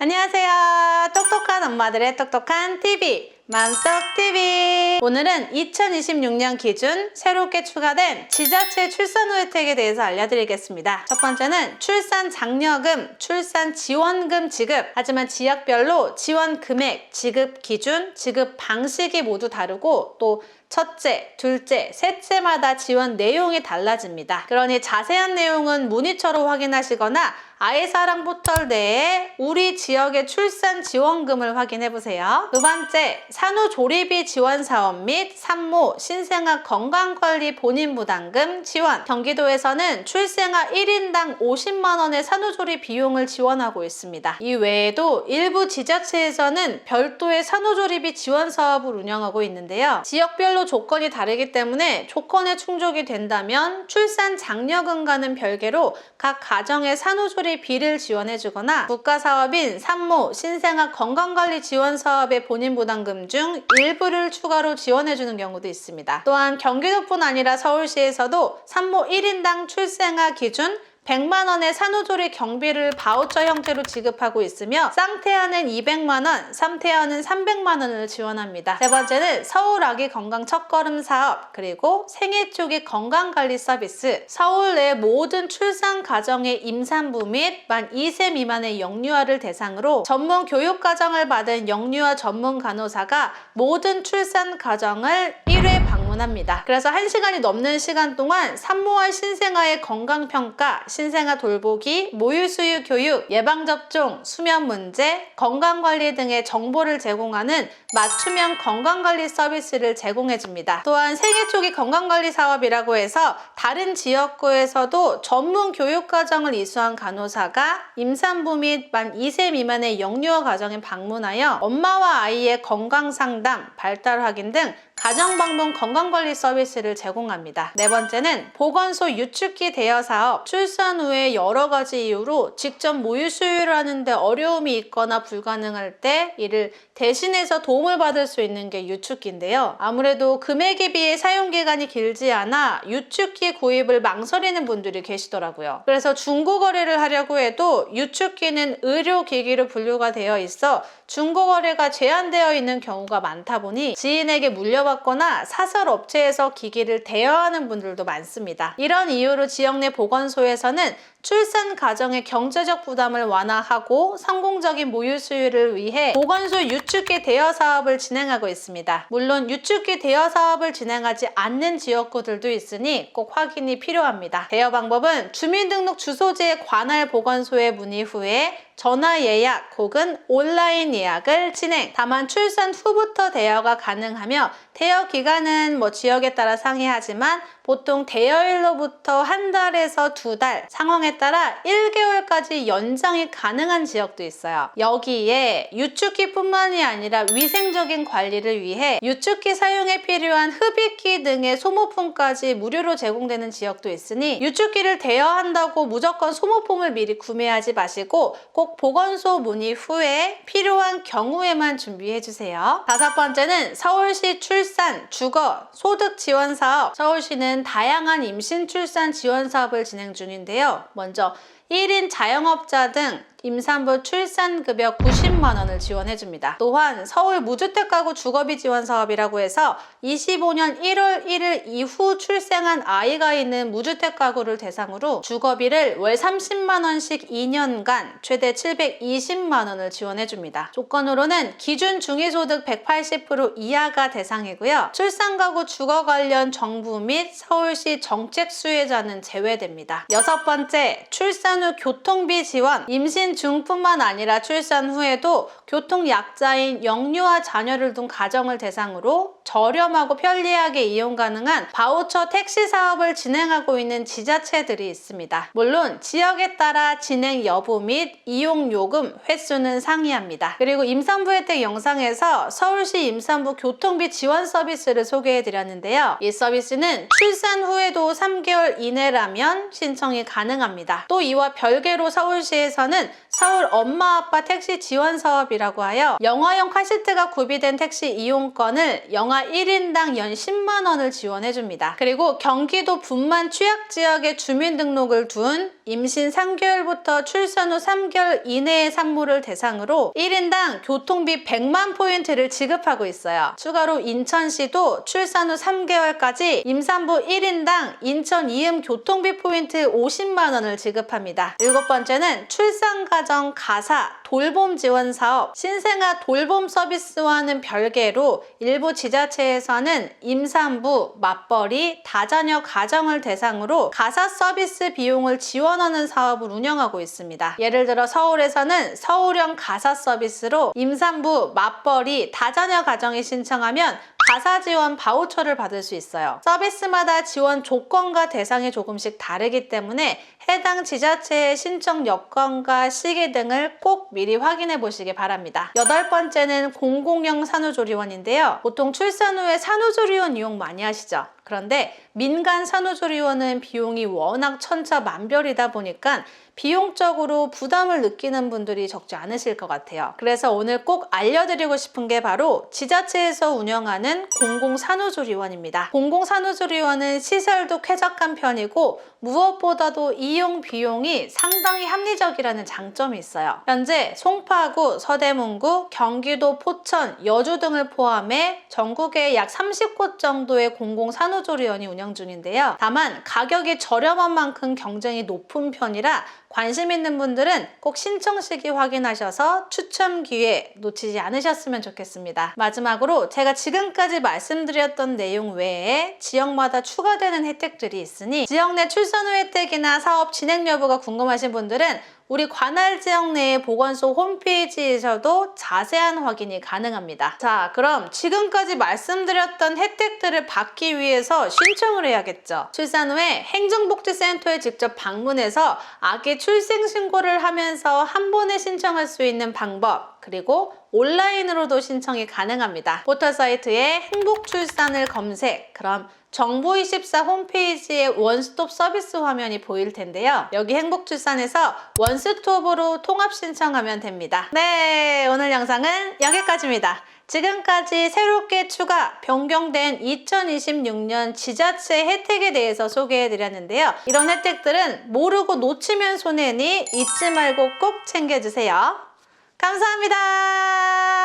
안녕하세요. 똑똑한 엄마들의 똑똑한 TV 맘똑TV. 오늘은 2026년 기준 새롭게 추가된 지자체 출산 후 혜택에 대해서 알려드리겠습니다. 첫 번째는 출산 장려금, 출산 지원금 지급. 하지만 지역별로 지원 금액, 지급 기준, 지급 방식이 모두 다르고 또 첫째, 둘째, 셋째마다 지원 내용이 달라집니다. 그러니 자세한 내용은 문의처로 확인하시거나 아이사랑 포털 내에 우리 지역의 출산 지원금을 확인해보세요. 두 번째, 산후조리비 지원 사업 및 산모, 신생아 건강관리 본인 부담금 지원. 경기도에서는 출생아 1인당 50만 원의 산후조리 비용을 지원하고 있습니다. 이 외에도 일부 지자체에서는 별도의 산후조리비 지원 사업을 운영하고 있는데요. 지역별로 조건이 다르기 때문에 조건에 충족이 된다면 출산 장려금과는 별개로 각 가정의 산후조리비를 지원해주거나 국가사업인 산모, 신생아 건강관리 지원 사업의 본인 부담금 중 일부를 추가로 지원해주는 경우도 있습니다. 또한 경기도뿐 아니라 서울시에서도 산모 1인당 출생아 기준 100만 원의 산후조리 경비를 바우처 형태로 지급하고 있으며 쌍태아는 200만 원, 3태아는 300만 원을 지원합니다. 세 번째는 서울 아기 건강 첫걸음 사업, 그리고 생애 초기 건강관리 서비스. 서울 내 모든 출산 가정의 임산부 및 만 2세 미만의 영유아를 대상으로 전문 교육 과정을 받은 영유아 전문 간호사가 모든 출산 가정을 1회 방문합니다. 그래서 1시간이 넘는 시간 동안 산모와 신생아의 건강평가, 신생아 돌보기, 모유수유 교육, 예방접종, 수면 문제, 건강관리 등의 정보를 제공하는 맞춤형 건강관리 서비스를 제공해줍니다. 또한 생애 초기 건강관리 사업이라고 해서 다른 지역구에서도 전문 교육과정을 이수한 간호사가 임산부 및 만 2세 미만의 영유아 가정에 방문하여 엄마와 아이의 건강상담, 발달 확인 등 가정방문 건강관리 서비스를 제공합니다. 네 번째는 보건소 유축기 대여 사업. 출산 후에 여러 가지 이유로 직접 모유 수유를 하는데 어려움이 있거나 불가능할 때 이를 대신해서 도움을 받을 수 있는 게 유축기인데요. 아무래도 금액에 비해 사용기간이 길지 않아 유축기 구입을 망설이는 분들이 계시더라고요. 그래서 중고거래를 하려고 해도 유축기는 의료기기로 분류가 되어 있어 중고거래가 제한되어 있는 경우가 많다 보니 지인에게 물려받거나 사설업체에서 기기를 대여하는 분들도 많습니다. 이런 이유로 지역 내 보건소에서는 출산 가정의 경제적 부담을 완화하고 성공적인 모유 수유를 위해 보건소 유축기 대여 사업을 진행하고 있습니다. 물론 유축기 대여 사업을 진행하지 않는 지역구들도 있으니 꼭 확인이 필요합니다. 대여 방법은 주민등록 주소지의 관할 보건소에 문의 후에 전화 예약 혹은 온라인 예약을 진행. 다만 출산 후부터 대여가 가능하며 대여 기간은 지역에 따라 상이하지만 보통 대여일로부터 한 달에서 두 달, 상황에 따라 1개월까지 연장이 가능한 지역도 있어요. 여기에 유축기뿐만이 아니라 위생적인 관리를 위해 유축기 사용에 필요한 흡입기 등의 소모품까지 무료로 제공되는 지역도 있으니 유축기를 대여한다고 무조건 소모품을 미리 구매하지 마시고 꼭 보건소 문의 후에 필요한 경우에만 준비해주세요. 다섯 번째는 서울시 출산, 주거, 소득 지원 사업. 서울시는 다양한 임신 출산 지원 사업을 진행 중인데요. 먼저 1인 자영업자 등 임산부 출산급여 90만 원을 지원해줍니다. 또한 서울 무주택 가구 주거비 지원 사업이라고 해서 25년 1월 1일 이후 출생한 아이가 있는 무주택 가구를 대상으로 주거비를 월 30만 원씩 2년간 최대 720만 원을 지원해줍니다. 조건으로는 기준 중위소득 180% 이하가 대상이고요. 출산가구 주거 관련 정부 및 서울시 정책 수혜자는 제외됩니다. 여섯 번째, 출산 후 교통비 지원. 임신 중뿐만 아니라 출산 후에도 교통약자인 영유아 자녀를 둔 가정을 대상으로 저렴하고 편리하게 이용 가능한 바우처 택시 사업을 진행하고 있는 지자체들이 있습니다. 물론 지역에 따라 진행 여부 및 이용 요금, 횟수는 상이합니다. 그리고 임산부 혜택 영상에서 서울시 임산부 교통비 지원 서비스를 소개해드렸는데요. 이 서비스는 출산 후에도 3개월 이내라면 신청이 가능합니다. 또 이와 별개로 서울시에서는 서울 엄마 아빠 택시 지원 사업이라고 하여 영화용 카시트가 구비된 택시 이용권을 영하 1인당 연 10만 원을 지원해 줍니다. 그리고 경기도 분만 취약지역에 주민등록을 둔 임신 3개월부터 출산 후 3개월 이내의 산모를 대상으로 1인당 교통비 100만 포인트를 지급하고 있어요. 추가로 인천시도 출산 후 3개월까지 임산부 1인당 인천 이음 교통비 포인트 50만 원을 지급합니다. 7번째는 출산가정 가사 돌봄 지원 사업, 신생아 돌봄 서비스와는 별개로 일부 지자체에서는 임산부, 맞벌이, 다자녀 가정을 대상으로 가사 서비스 비용을 지원하는 사업을 운영하고 있습니다. 예를 들어 서울에서는 서울형 가사 서비스로 임산부, 맞벌이, 다자녀 가정이 신청하면 가사 지원 바우처를 받을 수 있어요. 서비스마다 지원 조건과 대상이 조금씩 다르기 때문에 해당 지자체의 신청 여건과 시기 등을 꼭 미리 확인해 보시기 바랍니다. 8번째는 공공형 산후조리원인데요. 보통 출산 후에 산후조리원 이용 많이 하시죠? 그런데 민간 산후조리원은 비용이 워낙 천차만별이다 보니까 비용적으로 부담을 느끼는 분들이 적지 않으실 것 같아요. 그래서 오늘 꼭 알려드리고 싶은 게 바로 지자체에서 운영하는 공공산후조리원입니다. 공공산후조리원은 시설도 쾌적한 편이고 무엇보다도 이용 비용이 상당히 합리적이라는 장점이 있어요. 현재 송파구, 서대문구, 경기도 포천, 여주 등을 포함해 전국에 약 30곳 정도의 공공산후조리원이 운영 중인데요. 다만 가격이 저렴한 만큼 경쟁이 높은 편이라 관심 있는 분들은 꼭 신청 시기 확인하셔서 추첨 기회 놓치지 않으셨으면 좋겠습니다. 마지막으로 제가 지금까지 말씀드렸던 내용 외에 지역마다 추가되는 혜택들이 있으니 지역 내 출산 후 혜택이나 사업 진행 여부가 궁금하신 분들은 우리 관할 지역 내의 보건소 홈페이지에서도 자세한 확인이 가능합니다. 자, 그럼 지금까지 말씀드렸던 혜택들을 받기 위해서 신청을 해야겠죠. 출산 후에 행정복지센터에 직접 방문해서 아기 출생신고를 하면서 한 번에 신청할 수 있는 방법, 그리고 온라인으로도 신청이 가능합니다. 포털사이트에 행복출산을 검색, 그럼 정부24 홈페이지에 원스톱 서비스 화면이 보일 텐데요. 여기 행복출산에서 원스톱으로 통합 신청하면 됩니다. 네, 오늘 영상은 여기까지입니다. 지금까지 새롭게 추가, 변경된 2026년 지자체 혜택에 대해서 소개해드렸는데요. 이런 혜택들은 모르고 놓치면 손해니 잊지 말고 꼭 챙겨주세요. 감사합니다.